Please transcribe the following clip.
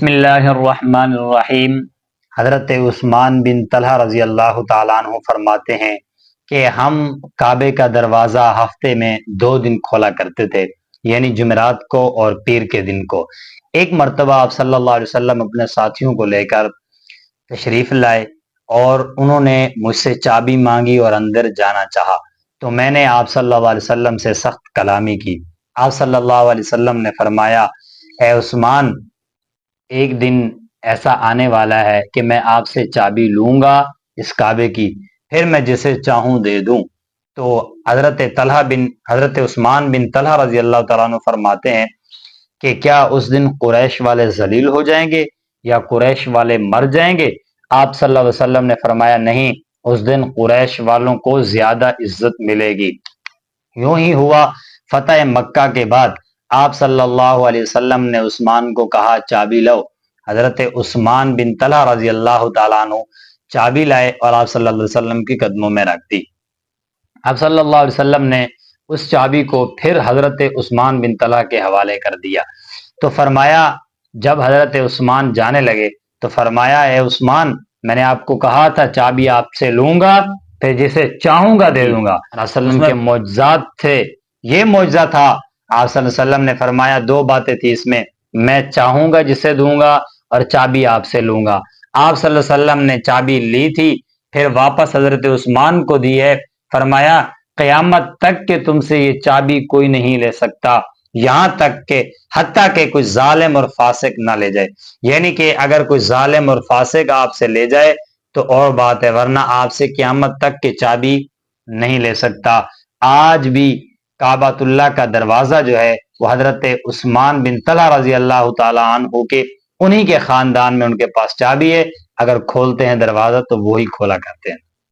بسم اللہ الرحمن الرحیم۔ حضرت عثمان بن طلحہ رضی اللہ تعالیٰ عنہ فرماتے ہیں کہ ہم کعبے کا دروازہ ہفتے میں 2 دن کھولا کرتے تھے، یعنی جمعرات کو اور پیر کے دن کو۔ ایک مرتبہ آپ صلی اللہ علیہ وسلم اپنے ساتھیوں کو لے کر تشریف لائے اور انہوں نے مجھ سے چابی مانگی اور اندر جانا چاہا، تو میں نے آپ صلی اللہ علیہ وسلم سے سخت کلامی کی۔ آپ صلی اللہ علیہ وسلم نے فرمایا، اے عثمان، ایک دن ایسا آنے والا ہے کہ میں آپ سے چابی لوں گا اس کعبے کی، پھر میں جسے چاہوں دے دوں۔ تو حضرت عثمان بن طلحہ رضی اللہ تعالیٰ عنہ فرماتے ہیں کہ کیا اس دن قریش والے ذلیل ہو جائیں گے یا قریش والے مر جائیں گے؟ آپ صلی اللہ علیہ وسلم نے فرمایا، نہیں، اس دن قریش والوں کو زیادہ عزت ملے گی۔ یوں ہی ہوا۔ فتح مکہ کے بعد آپ صلی اللہ علیہ وسلم نے عثمان کو کہا، چابی لو۔ حضرت عثمان بن طلحہ رضی اللہ تعالیٰ عنہ چابی لائے اور آپ صلی اللہ علیہ وسلم کی قدموں میں رکھ دی۔ آپ صلی اللہ علیہ وسلم نے اس چابی کو پھر حضرت عثمان بن طلحہ کے حوالے کر دیا۔ تو فرمایا، جب حضرت عثمان جانے لگے تو فرمایا، اے عثمان، میں نے آپ کو کہا تھا چابی آپ سے لوں گا، پھر جسے چاہوں گا دے دوں گا۔ رسول اللہ کے معجزات تھے، یہ معجزہ تھا۔ آپ صلی اللہ علیہ وسلم نے فرمایا، 2 باتیں تھی اس میں چاہوں گا جسے دوں گا اور چابی آپ سے لوں گا۔ آپ صلی اللہ علیہ وسلم نے چابی لی تھی، پھر واپس حضرت عثمان کو دی ہے۔ فرمایا، قیامت تک کہ تم سے یہ چابی کوئی نہیں لے سکتا، یہاں تک کہ حتیٰ کہ کوئی ظالم اور فاسق نہ لے جائے۔ یعنی کہ اگر کوئی ظالم اور فاسق آپ سے لے جائے تو اور بات ہے، ورنہ آپ سے قیامت تک کہ چابی نہیں لے سکتا۔ آج بھی کعبۃ اللہ کا دروازہ جو ہے وہ حضرت عثمان بن طلحہ رضی اللہ تعالیٰ عنہ کے انہی کے خاندان میں ان کے پاس چابی ہے۔ اگر کھولتے ہیں دروازہ تو وہی کھولا کرتے ہیں۔